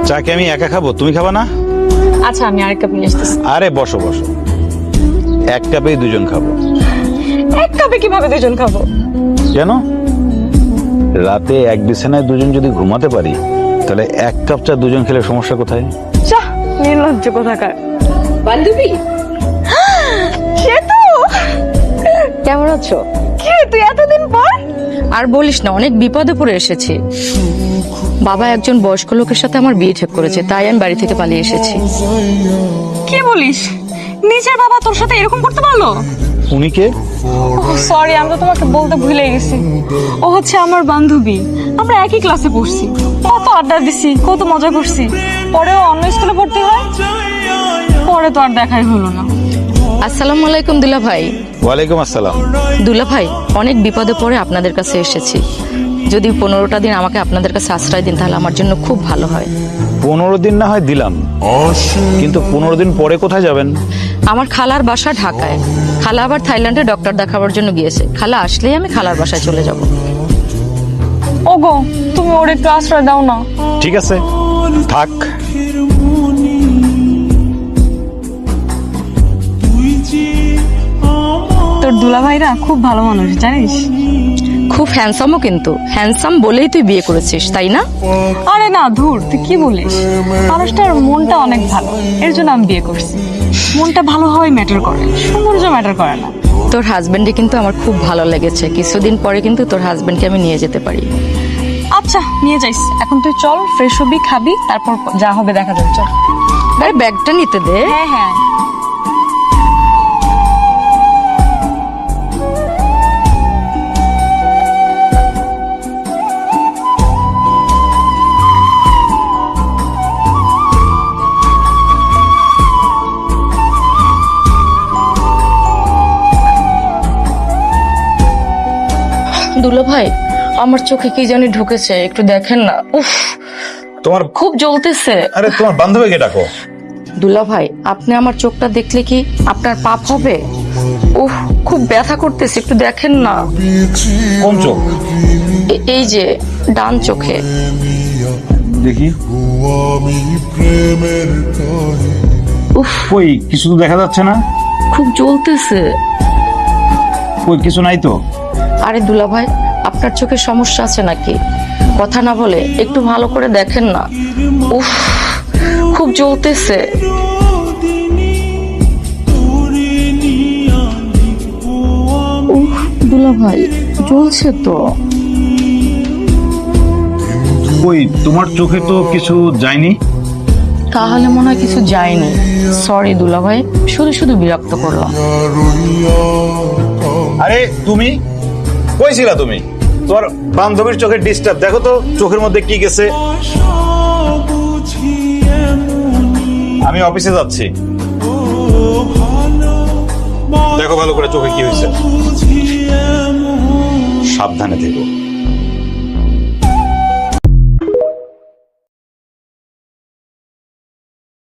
চা কি আমি একা খাবো, তুমি খাবা না? আচ্ছা আমি আরেক কাপ নিয়ে আসতেছি। আরে বসো বসো, এক কাপেই দুজন খাবো। এক কাপে কিভাবে দুজন খাবো? কেন? রাতে এক বিছানায় দুজন যদি ঘুমাতে পারি, তাহলে এক কাপ চা দুজন খেলে সমস্যা কোথায়? চা নির্লজ্জ কোথাকার। বান্ধবী সে তো, কেমন আছো? কি রে তুই এতদিন পর? আর বলিস না, অনেক বিপদে পড়ে এসেছি। বাবা একজন বয়স্ক লোকের সাথে আমার বিয়ে ঠিক করেছে, তাই আমি বাড়ি থেকে পালিয়ে এসেছি। কি বলিস? নিজের বাবা তোর সাথে এরকম করতে পারলো? উনি কে? সরি, আমি তো তোমাকে বলতে ভুলে গেছি। ও হচ্ছে আমার বান্ধবী, আমরা একই ক্লাসে পড়ছি, কত আড্ডা দিছি, কত মজা করছি। পরেও অন্য স্কুলে ভর্তি হয়, পরে তো আর দেখাই হলো না। আসসালামু আলাইকুম দুলা ভাই। ওয়ালাইকুম আসসালাম। দুলা ভাই, অনেক বিপদে পড়ে আপনাদের কাছে এসেছি। যদি 15টা দিন আমাকে আপনাদের কাছে আশ্রয় দিন, তাহলে আমার জন্য খুব ভালো হয়। 15 দিন না হয় দিলাম, কিন্তু 15 দিন পরে কোথায় যাবেন? আমার খালার বাসা ঢাকায়। খালা আবার থাইল্যান্ডে ডক্টর দেখাবার জন্য গিয়েছে। খালা আসলেই আমি খালার বাসায় চলে যাব। ওগো, তুমি ওর একটু আশ্রয় দাও না। ঠিক আছে, থাক। তোর দুলাভাইরা খুব ভালো মানুষ জানিস। খুব হ্যান্ডসামও, কিন্তু হ্যান্ডসাম বলেই তুই বিয়ে করেছিস, তাই না? আরে না ধুর, তুই কি বলিস? মানুষটার মনটা অনেক ভালো, এর জন্য আমি বিয়ে করছি। মনটা ভালো হওয়াই ম্যাটার করে, সৌন্দর্য ম্যাটার করে না। তোর হাজবেন্ডে কিন্তু আমার খুব ভালো লেগেছে। কিছুদিন পরে কিন্তু তোর হাজবেন্ডকে আমি নিয়ে যেতে পারি। আচ্ছা নিয়ে যাইস, এখন তুই চল, ফ্রেশ হবি, খাবি, তারপর যা হবে দেখা যাবে। চল। আরে ব্যাগটা নিতে দে। হ্যাঁ হ্যাঁ। দুলা ভাই, আমার চোখে কি জানি ঢুকেছে, একটু দেখেন না। উফ, তোমার খুব জ্বলতেছে। আরে তোমার বান্ধবীকে ডাকো। দুলা ভাই, আপনি আমার চোখটা দেখলে কি আপনার পাপ হবে? উফ, খুব ব্যথা করতেছে, একটু দেখেন না। কোন চোখ? এই যে ডান চোখে। দেখি। উফ, কই কিছু তো দেখা যাচ্ছে না। খুব জ্বলতেছে। কই কিছু নাই তো। আরে দুলা ভাই, আপনার চোখে সমস্যা আছে নাকি? কথা না বলে একটু ভালো করে দেখেন না। উফ, খুব জ্বলতেছে। উফ, দুলা ভাই জ্বলছে তো। কই তোমার চোখে তো কিছু যায়নি। তাহলে মনে হয় কিছু যায়নি। সরি দুলা ভাই, শুধু শুধু বিরক্ত করলাম। আরে তুমি কই ছিলা? তুমি তোমার বান্ধবীর চোখের ডিস্টার্ব দেখো তো, চোখের মধ্যে কি গেছে। আমি অফিসে যাচ্ছি, দেখো ভালো করে চোখে কি হয়েছে। সাবধানে থেকো।